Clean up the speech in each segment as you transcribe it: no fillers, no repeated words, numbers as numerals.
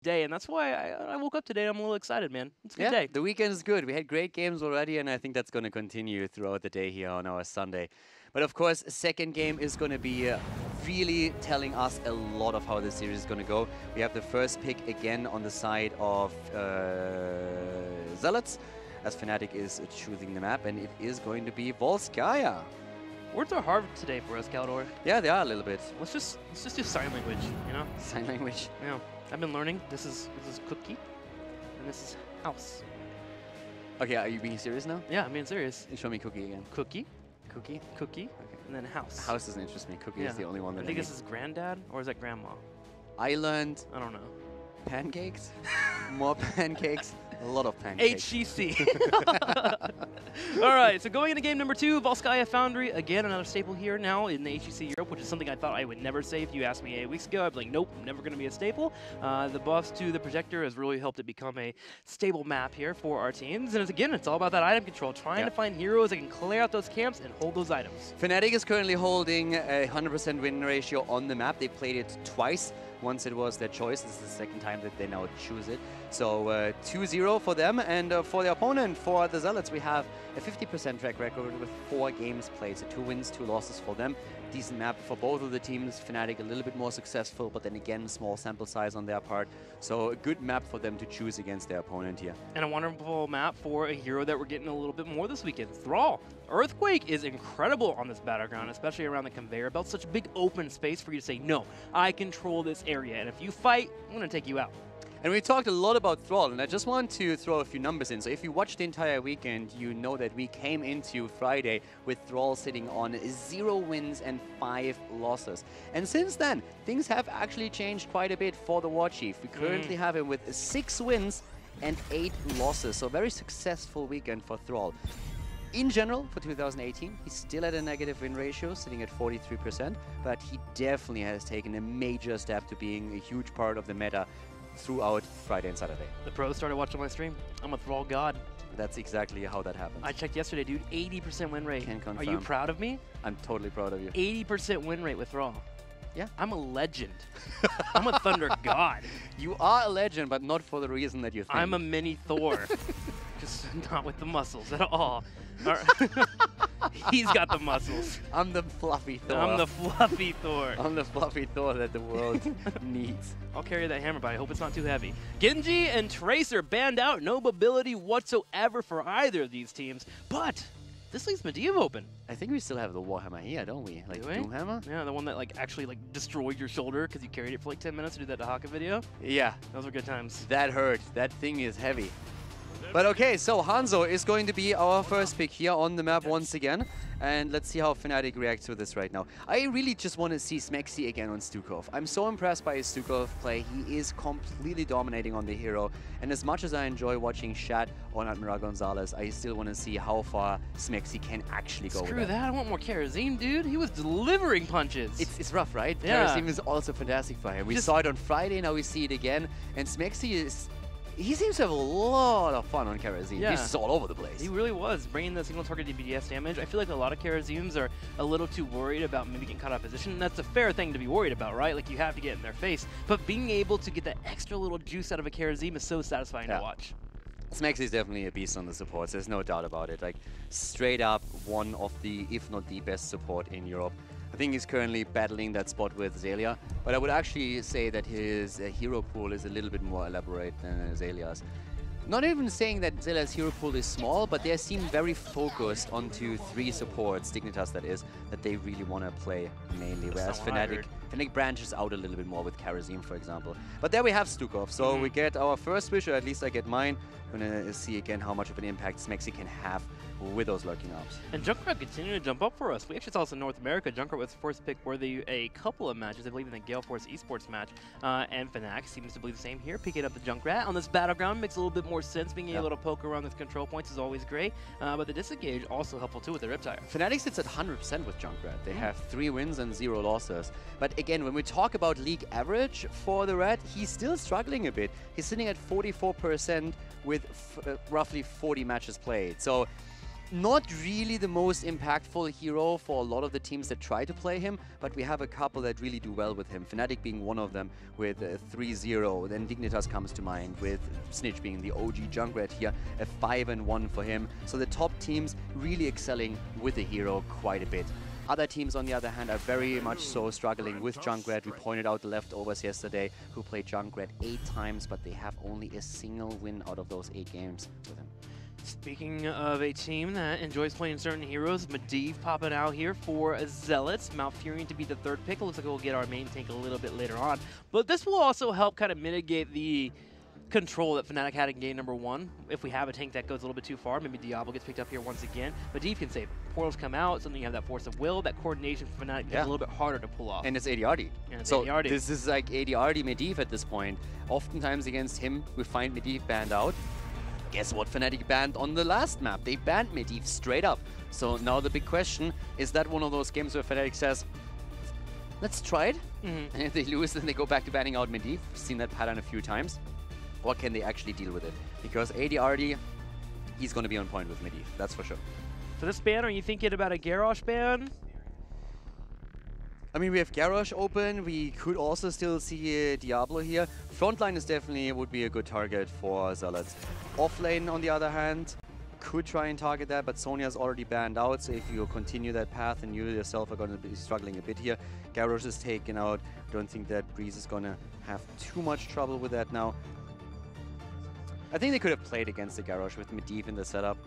day, and that's why I woke up today and I'm a little excited, man. It's a good day. The weekend is good. We had great games already, and I think that's going to continue throughout the day here on our Sunday. But of course, second game is going to be really telling us a lot of how the series is going to go. We have the first pick again on the side of Zealots, as Fnatic is choosing the map, and it is going to be Volskaya. Words are hard today for us, Kaldor. Yeah, they are a little bit. Let's just do sign language, you know? Sign language. Yeah. I've been learning. This is cookie, and this is house. Okay, are you being serious now? Yeah, I'm being serious. Show me cookie again. Cookie, Cookie? cookie, Okay. and then house. House doesn't interest me. Cookie is the only one that I think this is granddad, or is that grandma? I learned I don't know. pancakes. More pancakes. A lot of pancakes. HGC. All right, so going into game number 2, Volskaya Foundry. Again, another staple here now in the HGC Europe, which is something I thought I would never say if you asked me 8 weeks ago. I'd be like, nope, never going to be a staple. The buffs to the projector has really helped it become a stable map here for our teams. And again, it's all about that item control, trying to find heroes that can clear out those camps and hold those items. Fnatic is currently holding a 100% win ratio on the map. They played it twice. Once it was their choice. This is the second time that they now choose it. So 2-0 for them, and for the opponent, for the Zealots, we have a 50% track record with 4 games played. So 2 wins, 2 losses for them. Decent map for both of the teams. Fnatic a little bit more successful, but then again, small sample size on their part. So a good map for them to choose against their opponent here. And a wonderful map for a hero that we're getting a little bit more this weekend, Thrall. Earthquake is incredible on this battleground, especially around the conveyor belt. Such a big open space for you to say, no, I control this area, and if you fight, I'm going to take you out. And we talked a lot about Thrall, and I just want to throw a few numbers in. So if you watched the entire weekend, you know that we came into Friday with Thrall sitting on 0 wins and 5 losses. And since then, things have actually changed quite a bit for the War Chief. We currently have him with 6 wins and 8 losses. So a very successful weekend for Thrall. In general, for 2018, he's still at a negative win ratio, sitting at 43%, but he definitely has taken a major step to being a huge part of the meta throughout Friday and Saturday. The pros started watching my stream. I'm a Thrall god. That's exactly how that happens. I checked yesterday, dude. 80% win rate. Can confirm. Are you proud of me? I'm totally proud of you. 80% win rate with Thrall. Yeah. I'm a legend. I'm a Thunder god. You are a legend, but not for the reason that you think. I'm a mini Thor. Just not with the muscles at all. He's got the muscles. I'm the fluffy Thor. I'm the fluffy Thor. I'm the fluffy Thor that the world needs. I'll carry that hammer, but I hope it's not too heavy. Genji and Tracer banned out. No mobility whatsoever for either of these teams. But this leaves Medivh open. I think we still have the Warhammer here, don't we? Like Do we? Doomhammer? Yeah, the one that like actually like destroyed your shoulder because you carried it for like 10 minutes to do that Dahaka video. Yeah. Those were good times. That hurt. That thing is heavy. But okay, so Hanzo is going to be our first pick here on the map once again. And let's see how Fnatic reacts to this right now. I really just want to see Smexy again on Stukov. I'm so impressed by his Stukov play. He is completely dominating on the hero. And as much as I enjoy watching Shat on Admiral Gonzalez, I still want to see how far Smexy can actually go. Screw that, I want more Karazim, dude. He was delivering punches. It's rough, right? Yeah. Karazim is also fantastic for him. We saw it on Friday, now we see it again. And Smexy is... He seems to have a lot of fun on Karazim. Yeah. He's just all over the place. He really was, bringing the single target DPS damage. I feel like a lot of Karazims are a little too worried about maybe getting caught out of position. And that's a fair thing to be worried about, right? Like, you have to get in their face. But being able to get that extra little juice out of a Karazim is so satisfying to watch. Smexy is definitely a beast on the supports. There's no doubt about it. Like, straight up one of the, if not the best support in Europe. I think he's currently battling that spot with Zelia, but I would actually say that his hero pool is a little bit more elaborate than Zelia's. Not even saying that Zelia's hero pool is small, but they seem very focused onto 3 supports, Dignitas that is, that they really want to play mainly, whereas Fnatic branches out a little bit more with Karazim, for example. But there we have Stukov, so we get our first wish, or at least I get mine. I'm going to see again how much of an impact Smexy can have with those lurking ops. And Junkrat continuing to jump up for us. We actually saw this in North America. Junkrat was first pick for a couple of matches, I believe in the Gale Force Esports match. And Fnatic seems to believe the same here, picking up the Junkrat. On this battleground makes a little bit more sense. Being able to poke around with control points is always great. But the disengage also helpful too with the Riptire. Fnatic sits at 100% with Junkrat. They have 3 wins and 0 losses. But again, when we talk about league average for the Red, he's still struggling a bit. He's sitting at 44% with roughly 40 matches played. So Not really the most impactful hero for a lot of the teams that try to play him, but we have a couple that really do well with him. Fnatic being one of them with 3-0, then Dignitas comes to mind with Snitch being the OG Junkrat here, a 5-1 for him. So the top teams really excelling with the hero quite a bit. Other teams, on the other hand, are very much so struggling with Junkrat. We pointed out the leftovers yesterday who played Junkrat 8 times, but they have only a single win out of those 8 games with him. Speaking of a team that enjoys playing certain heroes, Medivh popping out here for Zealots. Malfurion to be the 3rd pick. It looks like we'll get our main tank a little bit later on. But this will also help kind of mitigate the control that Fnatic had in game number 1. If we have a tank that goes a little bit too far, maybe Diablo gets picked up here once again. Medivh can save it. Portals come out, suddenly you have that force of will. That coordination for Fnatic is a little bit harder to pull off. And it's ADRD. So this is like ADRD Medivh at this point. Oftentimes against him, we find Medivh banned out. Guess what Fnatic banned on the last map? They banned Medivh straight up. So now the big question, is that one of those games where Fnatic says, let's try it? And if they lose, then they go back to banning out Medivh. We've seen that pattern a few times. Or can they actually deal with it? Because ADRD, he's going to be on point with Medivh, that's for sure. For this ban, are you thinking about a Garrosh ban? I mean, we have Garrosh open. We could also still see Diablo here. Frontline is definitely would be a good target for Zealots. Offlane, on the other hand, could try and target that, but Sonya's already banned out, so if you continue that path, and you yourself are going to be struggling a bit here. Garrosh is taken out. Don't think that Breeze is going to have too much trouble with that now. I think they could have played against the Garrosh with Medivh in the setup,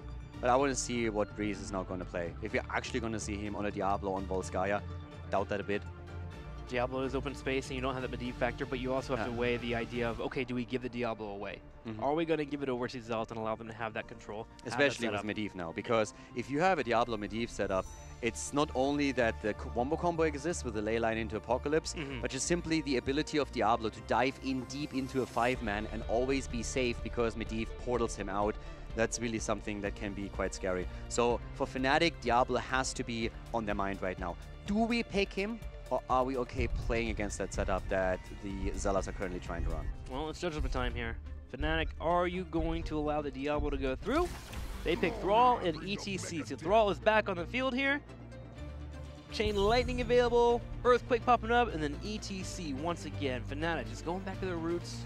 but I want to see what Breeze is now going to play. If you're actually going to see him on a Diablo on Volskaya, doubt that a bit. Diablo is open space and you don't have the Medivh factor, but you also have to weigh the idea of, okay, do we give the Diablo away? Are we going to give it over to Zealot and allow them to have that control? Especially with Medivh now, because if you have a Diablo Medivh setup, it's not only that the wombo combo exists with the ley line into Apocalypse, but just simply the ability of Diablo to dive in deep into a 5-man and always be safe because Medivh portals him out. That's really something that can be quite scary. So for Fnatic, Diablo has to be on their mind right now. Do we pick him, or are we okay playing against that setup that the Zealots are currently trying to run? Well, it's judgment time here. Fnatic, are you going to allow the Diablo to go through? They pick Thrall and ETC. So Thrall is back on the field here. Chain Lightning available, Earthquake popping up, and then ETC once again. Fnatic just going back to their roots.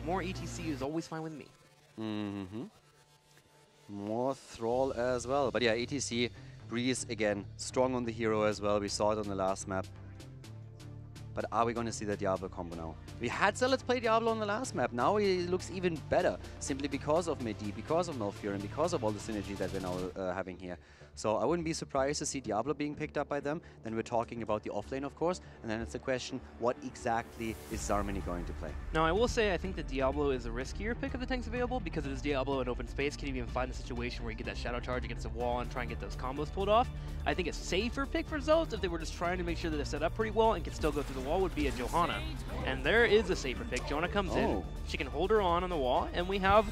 More ETC is always fine with me. More Thrall as well. But yeah, ETC, Breeze again, strong on the hero as well. We saw it on the last map. But are we going to see the Diablo combo now? We had Zealots play Diablo on the last map. Now he looks even better, simply because of Medivh, because of Malfurion, because of all the synergy that we're now having here. So I wouldn't be surprised to see Diablo being picked up by them. Then we're talking about the offlane, of course. And then it's the question, what exactly is Zarmany going to play? Now, I will say I think that Diablo is a riskier pick of the tanks available because it is Diablo in open space. Can even find a situation where you get that shadow charge against the wall and try and get those combos pulled off. I think a safer pick for Zealots, if they were just trying to make sure that they're set up pretty well and can still go through the wall, would be a Johanna. And there is a safer pick. Johanna comes in, she can hold her on the wall, and we have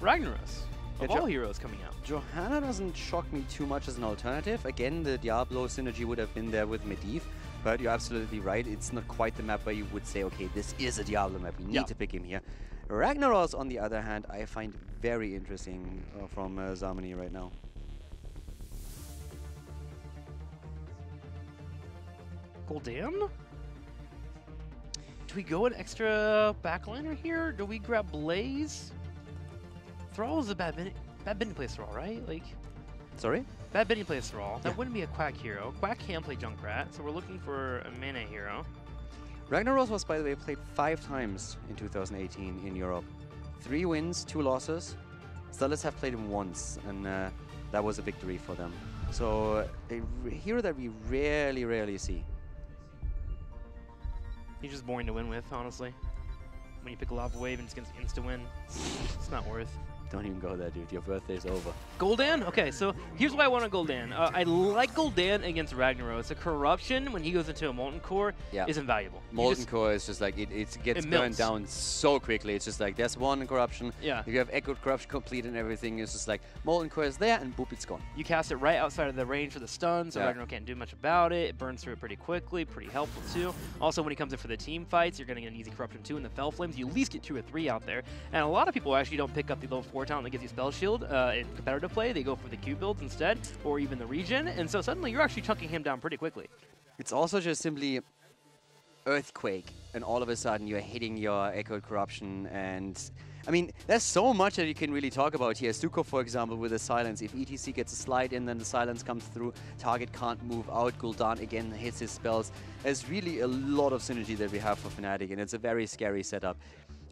Ragnaros. Of all heroes coming out. Johanna doesn't shock me too much as an alternative. Again, the Diablo synergy would have been there with Medivh, but you're absolutely right. It's not quite the map where you would say, okay, this is a Diablo map. We need to pick him here. Ragnaros, on the other hand, I find very interesting from Zarmany right now. Gul'dan? Do we go an extra backliner here? Do we grab Blaze? Thrall is a bad Benny plays Thrall, right? Like, sorry? Bad Benny plays Thrall. That wouldn't be a Quack hero. Quack can play Junkrat, so we're looking for a melee hero. Ragnaros was, by the way, played 5 times in 2018 in Europe. 3 wins, 2 losses. Zealots have played him once, and that was a victory for them. So a hero that we rarely see. He's just boring to win with, honestly. When you pick a Lava Wave and it's insta-win, it's not worth. Don't even go there, dude. Your birthday's over. Gul'dan? Okay, so here's why I want a Gul'dan. I like Gul'dan against Ragnaros. A Corruption, when he goes into a Molten Core, is invaluable. Molten Core is just like, it gets burned down so quickly. It's just like, there's one Corruption. Yeah. If you have Echoed Corruption complete and everything, it's just like, Molten Core is there, and boop, it's gone. You cast it right outside of the range for the stun, so Ragnaros can't do much about it. It burns through it pretty quickly, pretty helpful too. Also, when he comes in for the team fights, you're going to get an easy Corruption too in the Fell Flames. You at least get 2 or 3 out there. And a lot of people actually don't pick up the level 4 support talent that gives you Spell Shield in competitive play. They go for the Q builds instead, or even the regen, and so suddenly you're actually chunking him down pretty quickly. It's also just simply Earthquake, and all of a sudden you're hitting your Echoed Corruption, and I mean, there's so much that you can really talk about here. Stukov, for example, with the silence. If ETC gets a slide in, then the silence comes through. Target can't move out. Gul'dan again hits his spells. There's really a lot of synergy that we have for Fnatic, and it's a very scary setup.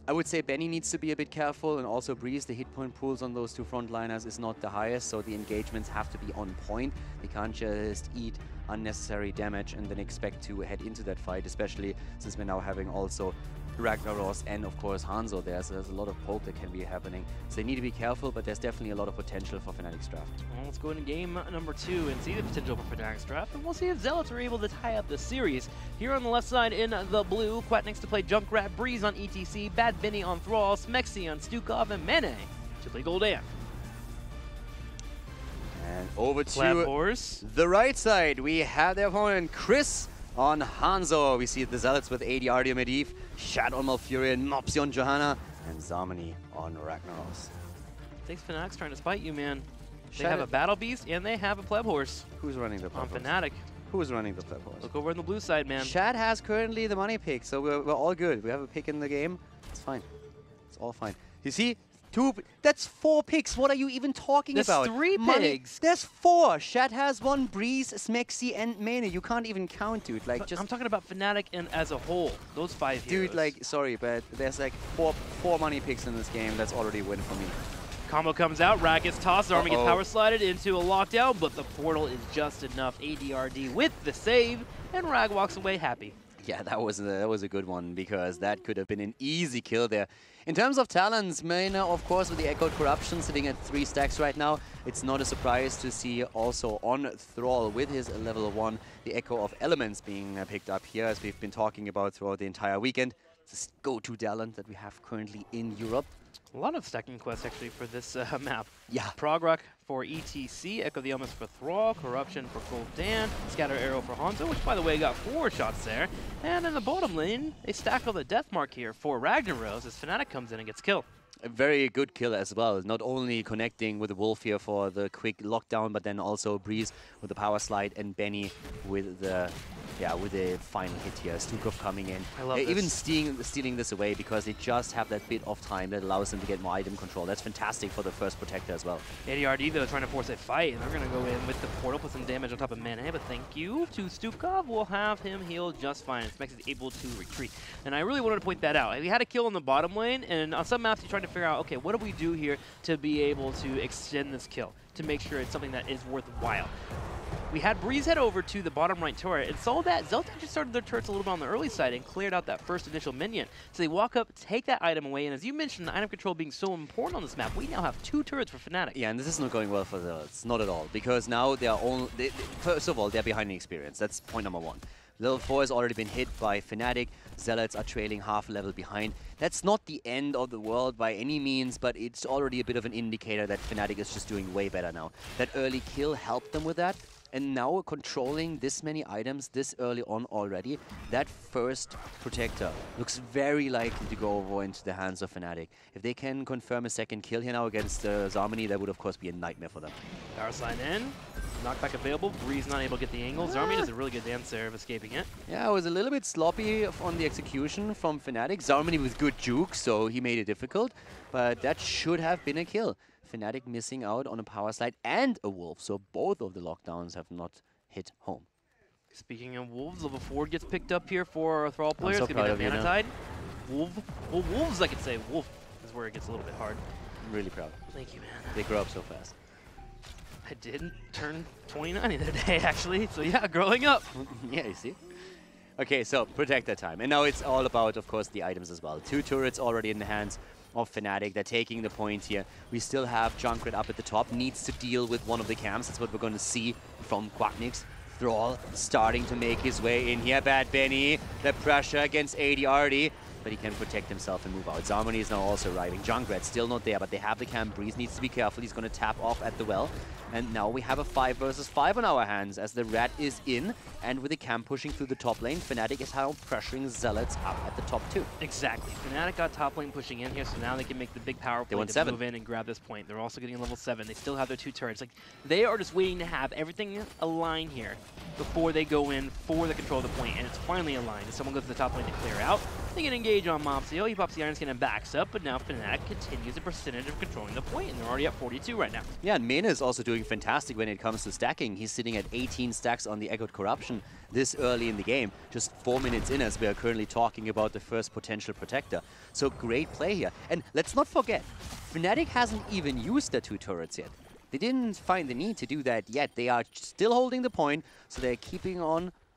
I would say Benny needs to be a bit careful, and also Breeze, the hit point pools on those two frontliners is not the highest, so the engagements have to be on point. They can't just eat unnecessary damage and then expect to head into that fight, especially since we're now having also Ragnaros and of course Hanzo there, so there's a lot of poke that can be happening. So they need to be careful, but there's definitely a lot of potential for Fnatic's draft. Well, let's go into game number 2 and see the potential for Fnatic's draft, and we'll see if Zealots are able to tie up the series. Here on the left side in the blue, Quatnix to play Junkrat, Breeze on ETC, Bad Benny on Thrall, Smexy on Stukov, and Mene to play Gul'dan. And over to the right side, we have their opponent, Chris on Hanzo. We see the Zealots with AD Artyom Medivh, Shad on Malfurion, Mopsy on Johanna, and Zamani on Ragnaros. Thanks, Fnatic's trying to spite you, man. They have a Battle Beast and they have a Pleb Horse. Who's running the Pleb Horse? On Fnatic. Who's running the Pleb Horse? Look over on the blue side, man. Shad has currently the money pick, so we're all good. We have a pick in the game. It's fine. It's all fine. You see? That's 4 picks. What are you even talking about? There's 3 picks. There's 4. Shad has 1, Breeze, Smexy, and Mene. You can't even count, dude. Like, just I'm talking about Fnatic and as a whole. Those 5 heroes. Dude, like, sorry, but there's like four money picks in this game. That's already a win for me. Combo comes out, Rag gets tossed, Army gets power slided into a lockdown, but the portal is just enough. ADRD with the save, and Rag walks away happy. Yeah, that was a good one, because that could have been an easy kill there. In terms of talents, Mene, of course, with the Echoed Corruption sitting at 3 stacks right now. It's not a surprise to see also on Thrall with his level 1, the Echo of Elements being picked up here, as we've been talking about throughout the entire weekend. This go-to talent that we have currently in Europe. A lot of stacking quests actually for this map. Yeah. Progrock for ETC, Echo the Elements for Thrall, Corruption for Gul'dan, Scatter Arrow for Hanzo, which by the way got 4 shots there. And in the bottom lane, they stack on the death mark here for Ragnaros as Fnatic comes in and gets killed. A very good kill as well, not only connecting with the Wolf here for the quick lockdown, but then also Breeze with the power slide and Benny with the final hit here. Stukov coming in. I love this. Even stealing this away, because they just have that bit of time that allows them to get more item control. That's fantastic for the first protector as well. ADRD though trying to force a fight, and they're going to go in with the portal, put some damage on top of Mene, but thank you to Stukov. We'll have him heal just fine. Smex is able to retreat. And I really wanted to point that out. We had a kill in the bottom lane, and on some maps you're trying to figure out, okay, what do we do here to be able to extend this kill, to make sure it's something that is worthwhile. We had Breeze head over to the bottom right turret and saw that Zealot just started their turrets a little bit on the early side and cleared out that first initial minion. So they walk up, take that item away, and as you mentioned, the item control being so important on this map, we now have 2 turrets for Fnatic. Yeah, and this is not going well for Zealots, not at all, because now they are first of all, they're behind the experience. That's point number 1. Level 4 has already been hit by Fnatic. Zealots are trailing half level behind. That's not the end of the world by any means, but it's already a bit of an indicator that Fnatic is just doing way better now. That early kill helped them with that. And now controlling this many items this early on already, that first protector looks very likely to go over into the hands of Fnatic. If they can confirm a second kill here now against Zamani, that would of course be a nightmare for them. Power slide in, knockback available, Breeze not able to get the angle. Zarmi does a really good dance there of escaping it. Yeah, it was a little bit sloppy on the execution from Fnatic. Zarmani with good juke, so he made it difficult, but that should have been a kill. Fnatic missing out on a power slide and a wolf, so both of the lockdowns have not hit home. Speaking of wolves, level 4 gets picked up here for Thrall players. So it's going to be a Mana Tide. Well, wolves I could say. Wolf is where it gets a little bit hard. I'm really proud. Thank you, man. They grow up so fast. I did turn 29 the other day, actually. So yeah, growing up. Yeah, you see? Okay, so protector time. And now it's all about, of course, the items as well. 2 turrets already in the hands of Fnatic. They're taking the point here. We still have Junkrat up at the top. Needs to deal with one of the camps. That's what we're going to see from Quatnix. Thrall starting to make his way in here. Bad Benny. The pressure against ADRD. but he can protect himself and move out. Zarmony is now also arriving. Junkrat still not there, but they have the camp. Breeze needs to be careful. He's going to tap off at the well. And now we have a 5 versus 5 on our hands as the rat is in, and with the camp pushing through the top lane, Fnatic is now pressuring Zealots up at the top 2. Exactly. Fnatic got top lane pushing in here, so now they can make the big power play to move in and grab this point. They're also getting level 7. They still have their 2 turrets. Like, they are just waiting to have everything align here before they go in for the control of the point, and it's finally aligned. As someone goes to the top lane to clear out, they can engage on Mopsio. He pops the Iron Skin and backs up, but now Fnatic continues the percentage of controlling the point, and they're already at 42 right now. Yeah, and Mena is also doing fantastic when it comes to stacking. He's sitting at 18 stacks on the Echoed Corruption this early in the game, just 4 minutes in as we are currently talking about the first potential protector. So great play here. And let's not forget, Fnatic hasn't even used their 2 turrets yet. They didn't find the need to do that yet. They are still holding the point, so they're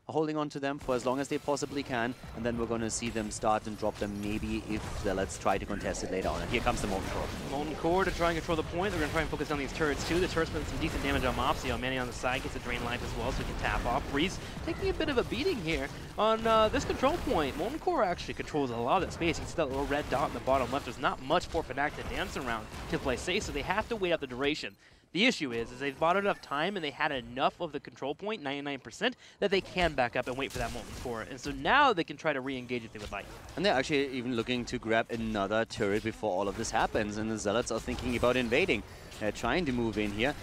holding on to them for as long as they possibly can, and then we're going to see them start and drop them maybe if let's try to contest it later on. And here comes the Molten Core. Molten Core to try and control the point. They're going to try and focus on these turrets too. The turret's putting some decent damage on Mopsio. Manny on the side gets a drain life as well, so he can tap off. Breeze taking a bit of a beating here on this control point. Molten Core actually controls a lot of that space. You can see that little red dot in the bottom left. There's not much for Fnatic to dance around to play safe, so they have to wait out the duration. The issue is they've bought enough time and they had enough of the control point, 99%, that they can back up and wait for that Molten Core. And so now they can try to re-engage if they would like. And they're actually even looking to grab another turret before all of this happens. And the Zealots are thinking about invading. They're trying to move in here.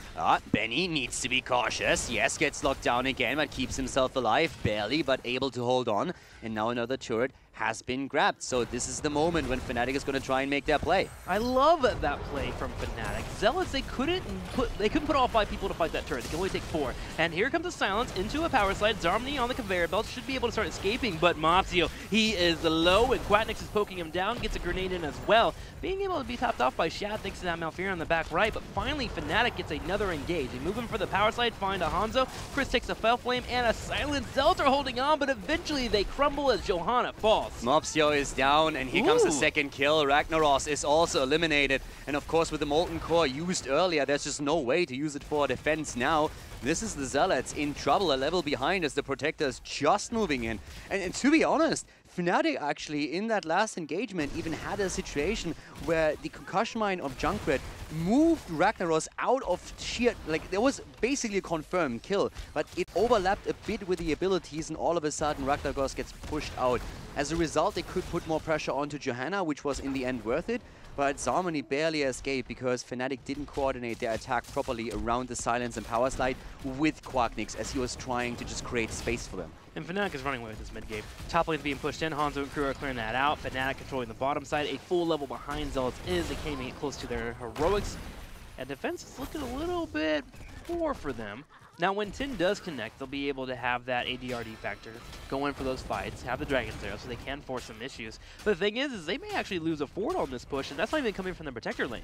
Benny needs to be cautious. Yes, gets locked down again, but keeps himself alive. Barely, but able to hold on. And now another turret has been grabbed. So this is the moment when Fnatic is going to try and make their play. I love that play from Fnatic. Zealots, they couldn't put all 5 people to fight that turret. They can only take 4. And here comes a silence into a power slide. Zarmony on the conveyor belt should be able to start escaping, but Mopsio, he is low, and Quatnix is poking him down, gets a grenade in as well. Being able to be topped off by Shad thanks to that Malfear on the back right, but finally Fnatic gets another engage. They move him for the power slide, find a Hanzo. Chris takes a Fel Flame and a silent. Zealots are holding on, but eventually they crumble as Johanna falls. Mopsio is down, and here comes the second kill. Ragnaros is also eliminated. And of course, with the Molten Core used earlier, there's just no way to use it for defense now. This is the Zealots in trouble, a level behind as the Protector's just moving in. And to be honest, Fnatic actually, in that last engagement, even had a situation where the concussion mine of Junkrat moved Ragnaros out of sheer... Like, there was basically a confirmed kill, but it overlapped a bit with the abilities, and all of a sudden Ragnaros gets pushed out. As a result, they could put more pressure onto Johanna, which was in the end worth it. But Zarmony barely escaped because Fnatic didn't coordinate their attack properly around the silence and power slide with Quacknix as he was trying to just create space for them. And Fnatic is running away with this mid-game. Top lane's being pushed in, Hanzo and crew are clearing that out. Fnatic controlling the bottom side. A full level behind Zealots is. They can't even get close to their heroics. And defense is looking a little bit poor for them. Now, when Tin does connect, they'll be able to have that ADRD factor go in for those fights, have the Dragons there, so they can force some issues. But the thing is they may actually lose a fort on this push, and that's not even coming from the Protector lane.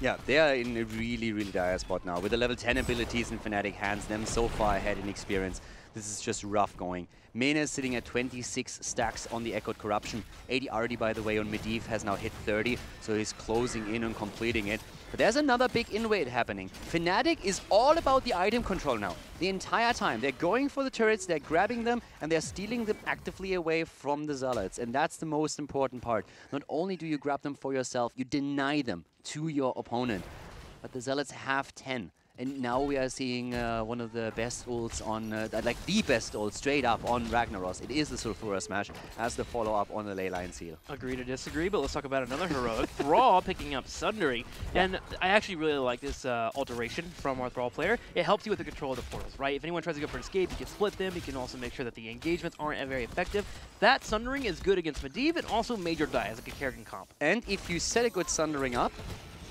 Yeah, they are in a really, really dire spot now. With the level 10 abilities in Fnatic hands, them so far ahead in experience. This is just rough going. Mena is sitting at 26 stacks on the Echoed Corruption. ADRD, by the way, on Medivh has now hit 30, so he's closing in and completing it. But there's another big in-raid happening. Fnatic is all about the item control now. The entire time. They're going for the turrets, they're grabbing them, and they're stealing them actively away from the Zealots. And that's the most important part. Not only do you grab them for yourself, you deny them to your opponent. But the Zealots have 10. And now we are seeing one of the best ults on, like the best ult straight up on Ragnaros. It is the Sulfura Smash as the follow-up on the Leyline Seal. Agree to disagree, but let's talk about another heroic. Thrall picking up Sundering. And I actually really like this alteration from our Thrall player. It helps you with the control of the portals, right? If anyone tries to go for an escape, you can split them. You can also make sure that the engagements aren't very effective. That Sundering is good against Medivh and also Major Die as a good character comp. And if you set a good Sundering up,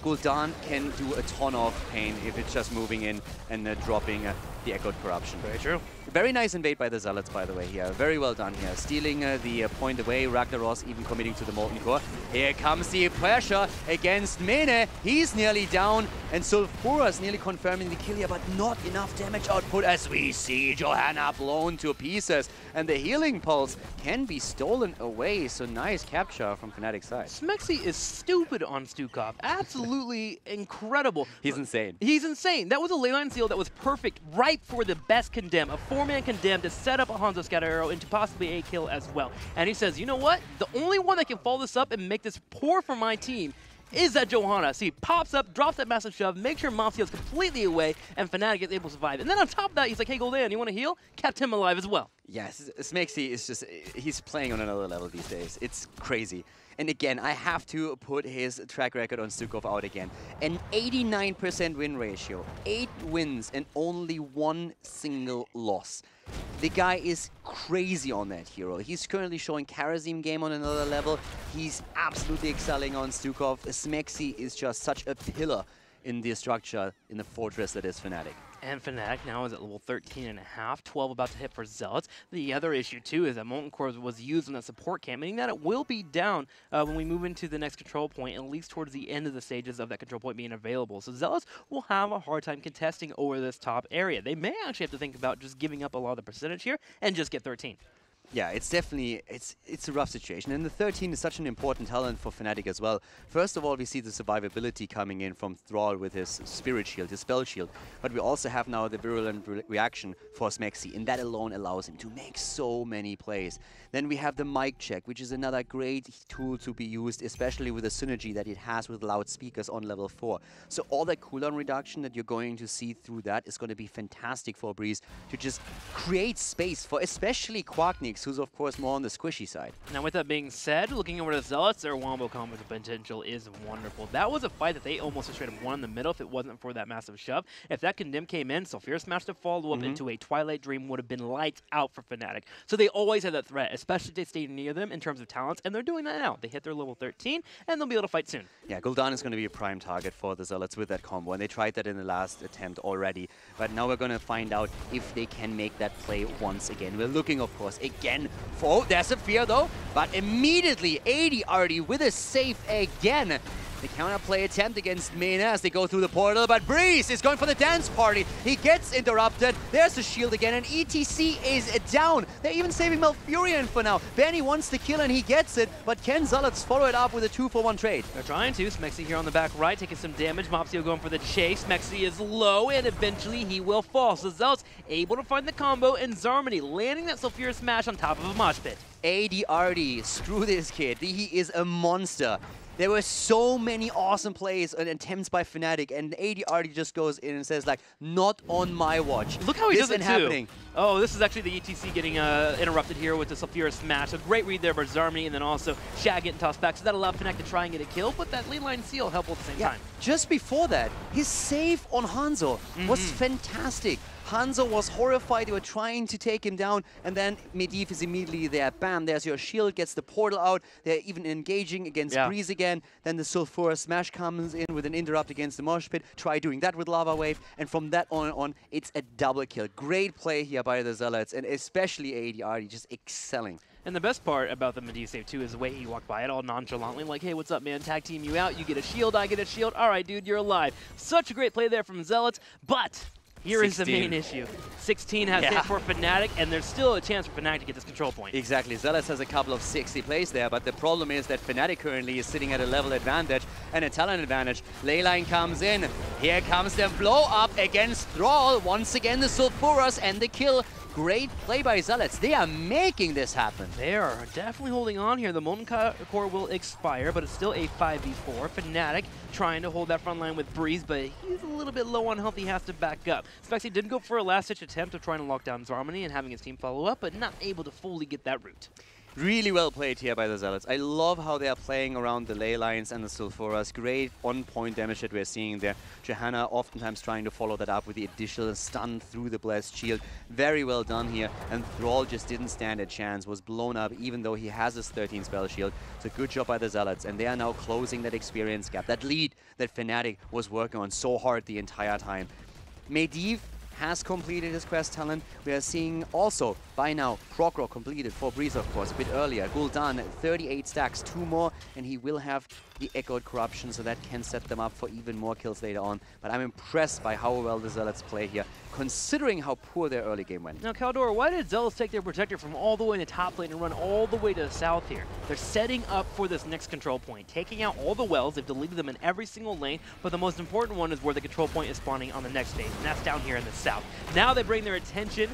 Gul'dan can do a ton of pain if it's just moving in and dropping the Echoed Corruption. Very true. Very nice invade by the Zealots, by the way, here. Very well done here. Stealing the point away. Ragnaros even committing to the Molten Core. Here comes the pressure against Mene. He's nearly down. And Sulfura's nearly confirming the kill here, but not enough damage output as we see Johanna blown to pieces. And the healing pulse can be stolen away. So nice capture from Fnatic's side. Smexy is stupid on Stukov. Absolutely incredible. He's insane. He's insane. That was a Leyline Seal that was perfect, right for the best condemn. A 4-man Condemned to set up a Hanzo Scatter Arrow into possibly a kill as well. And he says, you know what? The only one that can follow this up and make this poor for my team is that Johanna. So he pops up, drops that massive shove, makes sure Mafia is completely away, and Fnatic is able to survive. And then on top of that, he's like, hey, Gul'dan, you want to heal? Kept him alive as well. Yes, Smexy is just, he's playing on another level these days. It's crazy. And again, I have to put his track record on Stukov out again. An 89% win ratio, 8 wins and only 1 single loss. The guy is crazy on that hero. He's currently showing Karazim game on another level. He's absolutely excelling on Stukov. Smexy is just such a pillar in the structure, in the fortress that is Fnatic. And Fnatic now is at level 13.5, 12 about to hit for Zealots. The other issue, too, is that Molten Core was used in that support camp, meaning that it will be down when we move into the next control point, at least towards the end of the stages of that control point being available. So Zealots will have a hard time contesting over this top area. They may actually have to think about just giving up a lot of the percentage here and just get 13. Yeah, it's definitely, it's a rough situation. And the 13 is such an important talent for Fnatic as well. First of all, we see the survivability coming in from Thrall with his Spirit Shield, his Spell Shield. But we also have now the Virulent Reaction for Smexy, and that alone allows him to make so many plays. Then we have the mic check, which is another great tool to be used, especially with the synergy that it has with loudspeakers on level 4. So all that cooldown reduction that you're going to see through that is going to be fantastic for Breeze to just create space for especially Quacknix, who's of course more on the squishy side. Now with that being said, looking over the Zealots, their wombo combo potential is wonderful. That was a fight that they almost just straight up won in the middle if it wasn't for that massive shove. If that Condemn came in, Sulfur Smash to follow up into a Twilight Dream would have been lights out for Fnatic. So they always had that threat, especially if they stayed near them in terms of talents, and they're doing that now. They hit their level 13, and they'll be able to fight soon. Yeah, Gul'dan is going to be a prime target for the Zealots with that combo, and they tried that in the last attempt already. But now we're going to find out if they can make that play once again. We're looking, of course, again for... There's a fear, though, but immediately 80 already with a save again. The counterplay attempt against Mena as they go through the portal, but Breeze is going for the dance party. He gets interrupted. There's the shield again, and ETC is down. They're even saving Malfurion for now. Benny wants the kill, and he gets it, but can Zealots follow it up with a 2-for-1 trade? They're trying to. Smexy here on the back right, taking some damage. Mopsio going for the chase. Smexy is low, and eventually he will fall. So Zealots able to find the combo, and Zarmony landing that Sulfur Smash on top of a mosh pit. ADRD, screw this kid. He is a monster. There were so many awesome plays and attempts by Fnatic, and ADRD just goes in and says, like, not on my watch. Look how he does it too. Happening. Oh, this is actually the ETC getting interrupted here with the Sulfur Smash. A great read there by Zarmony, and then also Shag getting tossed back. So that allowed Fnatic to try and get a kill, but that lead line seal helpful at the same time. Just before that, his save on Hanzo was fantastic. Hanzo was horrified, they were trying to take him down, and then Medivh is immediately there. Bam, there's your shield, gets the portal out. They're even engaging against Breeze again. Then the Sulfur Smash comes in with an interrupt against the Mosh Pit. Try doing that with Lava Wave, and from that on, it's a double kill. Great play here by the Zealots, and especially ADR, just excelling. And the best part about the Medivh save, too, is the way he walked by it all nonchalantly, like, hey, what's up, man? Tag team you out, you get a shield, I get a shield. All right, dude, you're alive. Such a great play there from Zealots, but... Here is the main issue. 16 has hit for Fnatic, and there's still a chance for Fnatic to get this control point. Exactly. Zealots has a couple of 60 plays there, but the problem is that Fnatic currently is sitting at a level advantage and a talent advantage. Leyline comes in. Here comes the blow up against Thrall. Once again, the Sulfuras and the kill. Great play by Zealots. They are making this happen. They are definitely holding on here. The Molten Core will expire, but it's still a 5v4. Fnatic trying to hold that front line with Breeze, but he's a little bit low on health. He has to back up. Spexy did go for a last-ditch attempt of trying to lock down Zarmony and having his team follow up, but not able to fully get that route. Really well played here by the Zealots. I love how they are playing around the ley lines and the Sulfuras. Great on-point damage that we're seeing there. Johanna oftentimes trying to follow that up with the additional stun through the Blessed Shield. Very well done here. And Thrall just didn't stand a chance, was blown up even though he has his 13 spell shield. So good job by the Zealots. And they are now closing that experience gap, that lead that Fnatic was working on so hard the entire time. Medivh has completed his quest talent. We are seeing also, by now, Krokro completed for Breeze, of course, a bit earlier. Gul'dan, 38 stacks, 2 more, and he will have the Echoed Corruption, so that can set them up for even more kills later on. But I'm impressed by how well the Zealots play here, considering how poor their early game went. Now, Caldor, why did Zealots take their Protector from all the way in the top lane and run all the way to the south here? They're setting up for this next control point, taking out all the wells. They've deleted them in every single lane, but the most important one is where the control point is spawning on the next phase, and that's down here in the south. Now they bring their attention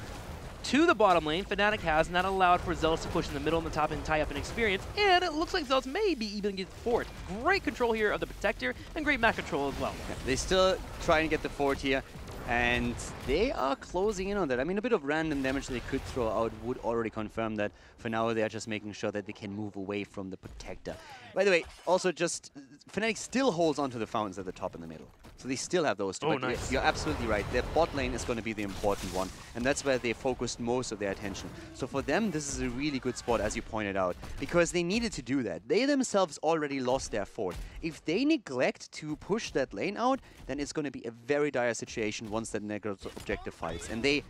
to the bottom lane. Fnatic has not allowed for Zealots to push in the middle and the top and tie up an experience, and it looks like Zealots maybe even get forward. Great control here of the Protector, and great match control as well. Yeah, they still try and get the fort here, and they are closing in on that. I mean, a bit of random damage they could throw out would already confirm that. For now, they're just making sure that they can move away from the Protector. By the way, also just, Fnatic still holds onto the fountains at the top and the middle. So they still have those two. Oh, but nice. You're absolutely right. Their bot lane is going to be the important one, and that's where they focused most of their attention. So for them, this is a really good spot, as you pointed out, because they needed to do that. They themselves already lost their fort. If they neglect to push that lane out, then it's going to be a very dire situation once that negative objective fights. And they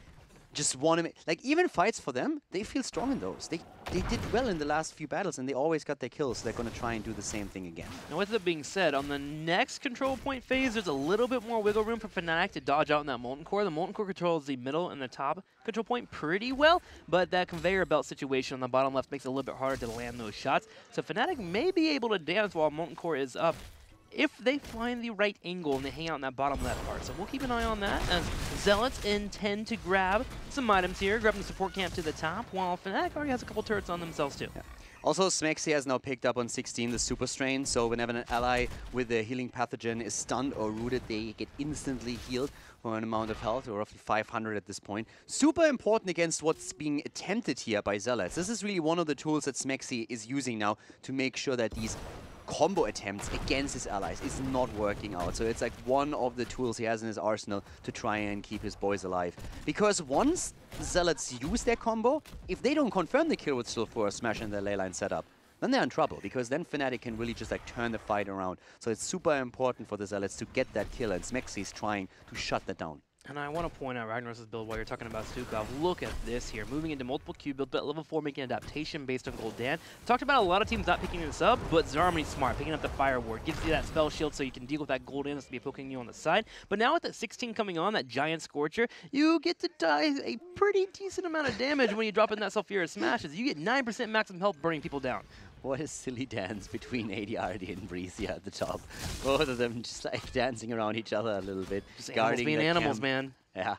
just want to make, like, even fights for them, they feel strong in those. They did well in the last few battles, and they always got their kills, so they're going to try and do the same thing again. Now, with that being said, on the next control point phase, there's a little bit more wiggle room for Fnatic to dodge out in that Molten Core. The Molten Core controls the middle and the top control point pretty well, but that conveyor belt situation on the bottom left makes it a little bit harder to land those shots. So Fnatic may be able to dance while Molten Core is up, if they find the right angle and they hang out in that bottom left part. So we'll keep an eye on that, as Zealots intend to grab some items here, grabbing the support camp to the top, while Fnatic already has a couple turrets on themselves too. Yeah. Also, Smexy has now picked up on 16 the Super Strain, so whenever an ally with a healing pathogen is stunned or rooted, they get instantly healed for an amount of health, or roughly 500 at this point. Super important against what's being attempted here by Zealots. This is really one of the tools that Smexy is using now to make sure that these combo attempts against his allies is not working out. So it's like one of the tools he has in his arsenal to try and keep his boys alive. Because once Zealots use their combo, if they don't confirm the kill with Sulfur Smash in their leyline setup, then they're in trouble, because then Fnatic can really just like turn the fight around. So it's super important for the Zealots to get that kill, and Smexy is trying to shut that down. And I want to point out Ragnar's build while you're talking about Sukov. Look at this here. Moving into multiple Q builds, but level 4 making adaptation based on Gul'dan. Talked about a lot of teams not picking this up, but Zarmany's smart, picking up the Fire Ward. Gives you that spell shield so you can deal with that Gul'dan that's going to be poking you on the side. But now with that 16 coming on, that Giant Scorcher, you get to die a pretty decent amount of damage when you drop in that Sulfura Smashes. You get 9% maximum health burning people down. What a silly dance between ADRD and Breezy at the top. Both of them just like dancing around each other a little bit. Just guarding being animals, camp. man. Yeah.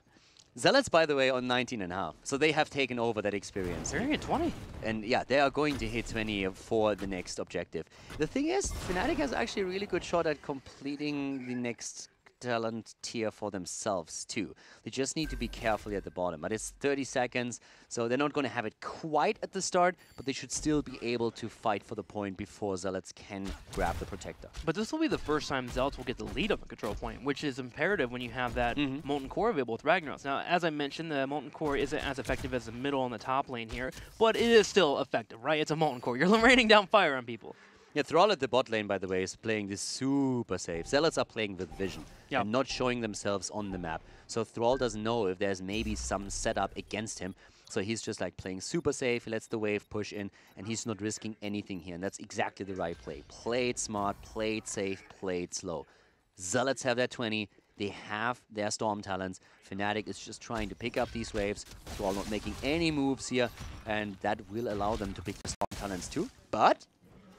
Zealots, by the way, on 19.5. So they have taken over that experience. They're at 20. And yeah, they are going to hit 20 for the next objective. The thing is, Fnatic has actually a really good shot at completing the next talent tier for themselves too. They just need to be careful at the bottom. But it's 30 seconds, so they're not going to have it quite at the start, but they should still be able to fight for the point before Zealots can grab the Protector. But this will be the first time Zealots will get the lead on the control point, which is imperative when you have that Molten Core available with Ragnaros. Now, as I mentioned, the Molten Core isn't as effective as the middle and the top lane here, but it is still effective, right? It's a Molten Core. You're raining down fire on people. Yeah, Thrall at the bot lane, by the way, is playing this super safe. Zealots are playing with vision and not showing themselves on the map. So Thrall doesn't know if there's maybe some setup against him. So he's just like playing super safe, he lets the wave push in, and he's not risking anything here. And that's exactly the right play. Play it smart, play it safe, play it slow. Zealots have their 20. They have their Storm talents. Fnatic is just trying to pick up these waves. Thrall not making any moves here, and that will allow them to pick the Storm talents too. But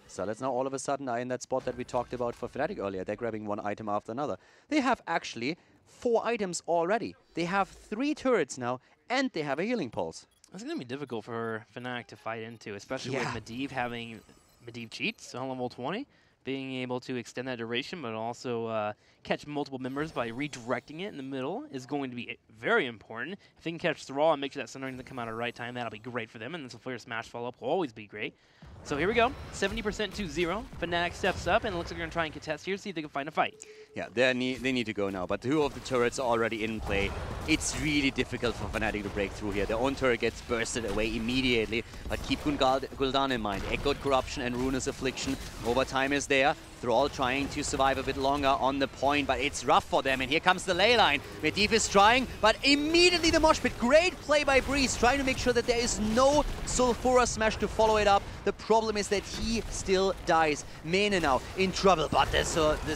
Zealots now all of a sudden are in that spot that we talked about for Fnatic earlier. They're grabbing one item after another. They have actually 4 items already. They have 3 turrets now, and they have a healing pulse. That's going to be difficult for Fnatic to fight into, especially with Medivh having Medivh cheats on level 20. Being able to extend that duration, but also catch multiple members by redirecting it in the middle is going to be very important. If they can catch Thrall and make sure that Sundering doesn't come out at the right time, that'll be great for them, and then Sulfur Smash follow-up will always be great. So here we go, 70% to 0. Fnatic steps up, and it looks like they're going to try and contest here, see if they can find a fight. Yeah, they need to go now, but 2 of the turrets are already in play. It's really difficult for Fnatic to break through here. Their own turret gets bursted away immediately, but keep Gul'dan in mind. Echoed Corruption and Ruinous Affliction. Overtime is there. Thrall trying to survive a bit longer on the point, but it's rough for them. And here comes the ley line. Medivh is trying, but immediately the mosh pit. Great play by Breeze, trying to make sure that there is no Sulfura Smash to follow it up. The problem is that he still dies. Mene now in trouble, but the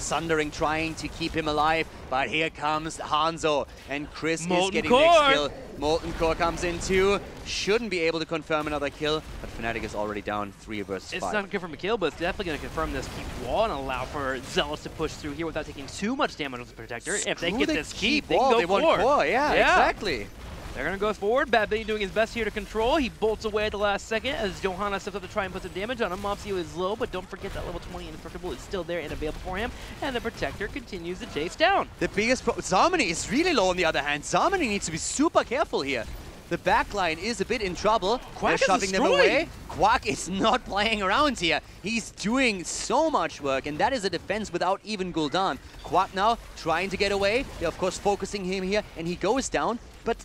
Sundering trying to keep him alive. But here comes Hanzo, and Chris is getting the next kill. Molten Core comes in too. Shouldn't be able to confirm another kill, but Fnatic is already down 3 versus 5. It's not going to confirm a kill, but it's definitely going to confirm this keep wall and allow for Zealots to push through here without taking too much damage with the Protector. If they get this keep, they can go want core. Yeah, exactly. They're going to go forward. Bad Bunny doing his best here to control. He bolts away at the last second as Johanna steps up to try and put some damage on him. Mopsio is low, but don't forget that level 20 Indestructible is still there and available for him. And the Protector continues to chase down. The biggest problem, Zarmani is really low on the other hand. Zarmani needs to be super careful here. The backline is a bit in trouble. Quack They're shoving them away. destroyed. Quack is not playing around here. He's doing so much work, and that is a defense without even Gul'dan. Quack now trying to get away. They're of course focusing him here, and he goes down, but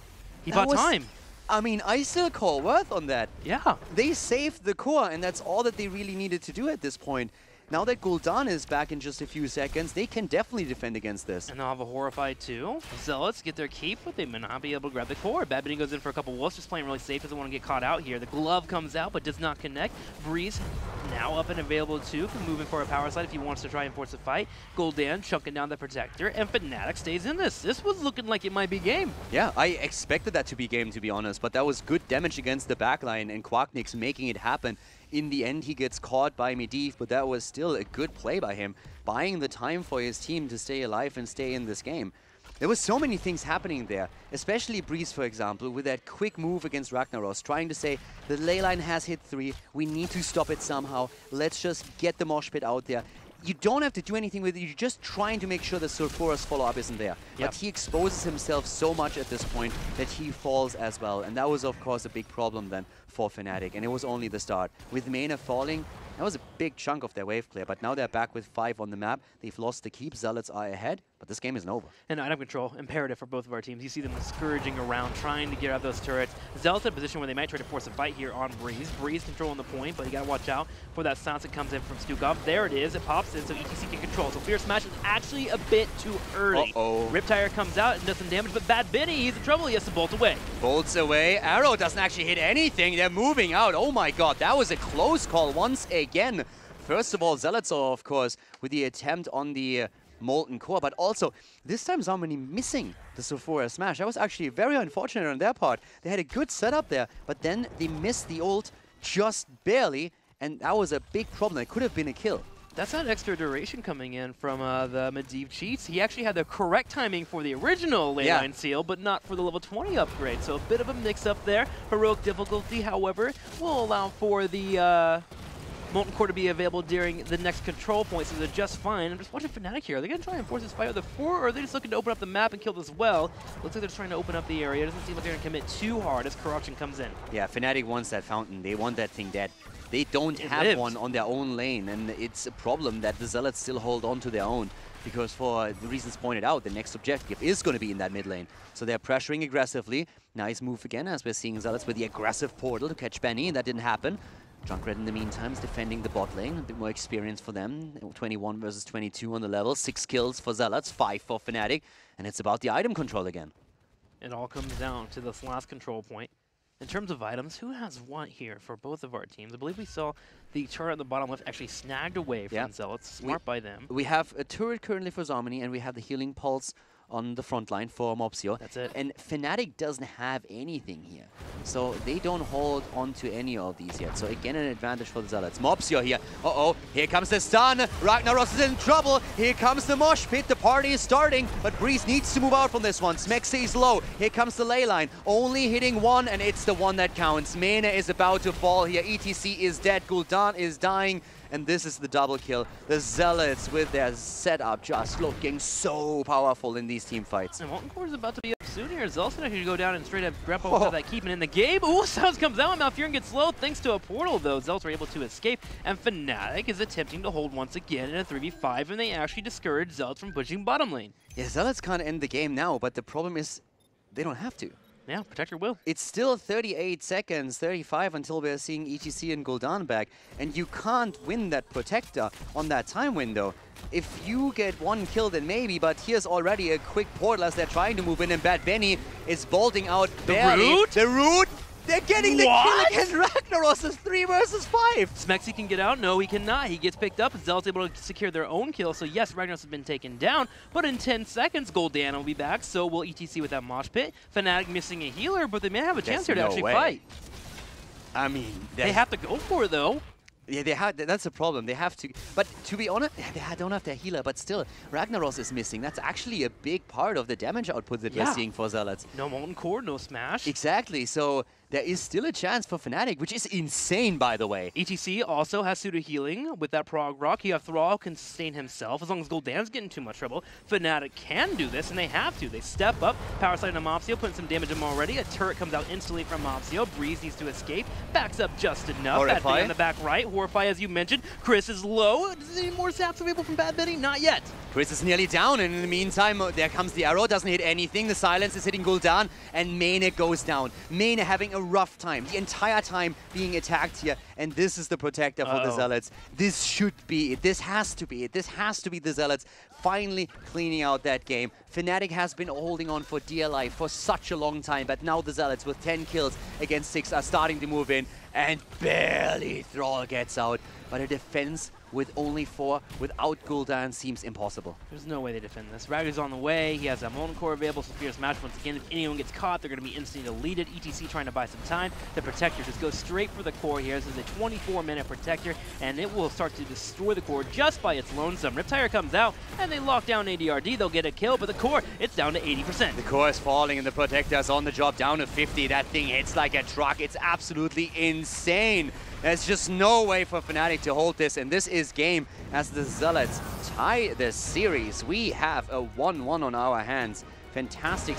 He bought time. I mean, I still call worth on that. Yeah. They saved the core, and that's all that they really needed to do at this point. Now that Gul'dan is back in just a few seconds, they can definitely defend against this. And they'll have a Horrified too. Zealots get their keep, but they may not be able to grab the core. Bad Bunny goes in for a couple wolves, just playing really safe, doesn't want to get caught out here. The glove comes out, but does not connect. Breeze now up and available too, can move in for a power slide if he wants to try and force a fight. Gul'dan chunking down the Protector, and Fnatic stays in this. This was looking like it might be game. Yeah, I expected that to be game, to be honest, but that was good damage against the backline, and Quacknix making it happen. In the end, he gets caught by Medivh, but that was still a good play by him, buying the time for his team to stay alive and stay in this game. There was so many things happening there, especially Breeze, for example, with that quick move against Ragnaros, trying to say, the ley line has hit 3, we need to stop it somehow, let's just get the mosh pit out there. You don't have to do anything with it, you're just trying to make sure the Sulfuras follow-up isn't there. Yep. But he exposes himself so much at this point that he falls as well. And that was, of course, a big problem then for Fnatic. And it was only the start. With Mena falling, that was a big chunk of their wave clear. But now they're back with 5 on the map. They've lost the keep. Zealots are ahead. But this game isn't over. And item control, imperative for both of our teams. You see them scourging around, trying to get out those turrets. Zealots in a position where they might try to force a fight here on Breeze. Breeze controlling the point, but you gotta watch out for that silence that comes in from Stukov. There it is, it pops in, so ETC can control. So Fierce Smash is actually a bit too early. Riptire comes out and does some damage, but Bad Bunny, he's in trouble, he has to bolt away. Bolts away. Arrow doesn't actually hit anything. They're moving out. Oh my god, that was a close call once again. First of all, Zealots, of course, with the attempt on the Molten Core, but also this time Zarmani missing the Sulfura Smash. That was actually very unfortunate on their part. They had a good setup there, but then they missed the ult just barely, and that was a big problem. It could have been a kill. That's that extra duration coming in from the Medivh cheats. He actually had the correct timing for the original leyline seal, but not for the level 20 upgrade. So a bit of a mix-up there. Heroic difficulty, however, will allow for the Molten Core to be available during the next control point, so they're just fine. I'm just watching Fnatic here. Are they going to try and force this fight with the 4, or are they just looking to open up the map and kill this well? Looks like they're just trying to open up the area. It doesn't seem like they're going to commit too hard as Corruption comes in. Yeah, Fnatic wants that fountain. They want that thing dead. They don't have one on their own lane, and it's a problem that the Zealots still hold on to their own, because for the reasons pointed out, the next objective is going to be in that mid lane. So they're pressuring aggressively. Nice move again, as we're seeing Zealots with the aggressive portal to catch Benny, and that didn't happen. Junkrat in the meantime is defending the bot lane, a bit more experience for them. 21 versus 22 on the level, 6 kills for Zealots, 5 for Fnatic, and it's about the item control again. It all comes down to this last control point. In terms of items, who has what here for both of our teams? I believe we saw the turret on the bottom left actually snagged away from Zealots. Smart by them. We have a turret currently for Zarmani, and we have the healing pulse on the front line for Mopsio. That's it. And Fnatic doesn't have anything here. So they don't hold on to any of these yet. So again, an advantage for the Zealots. Mopsio here. Uh-oh, here comes the stun. Ragnaros is in trouble. Here comes the mosh pit. The party is starting, but Breeze needs to move out from this one. Smexy is low. Here comes the ley line. Only hitting one, and it's the one that counts. Mena is about to fall here. ETC is dead. Gul'dan is dying. And this is the double kill. The Zealots with their setup just looking so powerful in these team fights. And Molten Core is about to be up soon here. Zealots can actually go down and straight up grapple without that keeping in the game. Ooh, Sounds comes out. Malfurion gets slow thanks to a portal, though. Zealots are able to escape. And Fnatic is attempting to hold once again in a 3v5, and they actually discourage Zealots from pushing bottom lane. Yeah, Zealots can't end the game now, but the problem is they don't have to. Yeah, Protector will. It's still 38 seconds, 35 until we're seeing ETC and Gul'dan back, and you can't win that Protector on that time window. If you get one kill, then maybe, but here's already a quick portal as they're trying to move in, and Bad Benny is bolting out barely. Root? The root? They're getting the kill against Ragnaros. It's 3 versus 5. Smexy can get out. No, he cannot. He gets picked up. Zealot's able to secure their own kill. So yes, Ragnaros has been taken down. But in 10 seconds, Gul'dan will be back. So will ETC with that mosh pit. Fnatic missing a healer, but they may have a chance here to actually fight. I mean, they have to go for it, though. Yeah, that's a problem. They have to, but to be honest, they don't have their healer, but still, Ragnaros is missing. That's actually a big part of the damage output that we're seeing for Zealots. No Molten Core, no Smash. Exactly, so there is still a chance for Fnatic, which is insane, by the way. ETC also has pseudo healing with that Prog Rock. You have Thrall can sustain himself as long as Gul'dan's getting too much trouble. Fnatic can do this, and they have to. They step up, power slide on Mopsio, putting some damage on him already. A turret comes out instantly from Mopsio. Breeze needs to escape, backs up just enough. Bad Betty on the back right. Horify, as you mentioned. Chris is low. Is any more zaps available from Bad Betty? Not yet. Chris is nearly down, and in the meantime, there comes the arrow. Doesn't hit anything. The silence is hitting Gul'dan, and Mane goes down. Mane having a rough time. The entire time being attacked here, and this is the protector for the Zealots. This should be it. This has to be it. This has to be the Zealots finally cleaning out that game. Fnatic has been holding on for dear life for such a long time, but now the Zealots with 10 kills against 6 are starting to move in, and barely Thrall gets out. But a defense with only 4 without Gul'dan seems impossible. There's no way they defend this. Raggar's on the way. He has a Molten Core available, so Fierce Match once again. If anyone gets caught, they're going to be instantly deleted. ETC trying to buy some time. The Protector just goes straight for the core here. This is a 24-minute Protector, and it will start to destroy the core just by its lonesome. Riptire comes out, and they lock down ADRD. They'll get a kill, but the core, it's down to 80%. The core is falling, and the Protector's on the job, down to 50. That thing hits like a truck. It's absolutely insane. There's just no way for Fnatic to hold this, and this is game as the Zealots tie the series. We have a 1-1 on our hands. Fantastic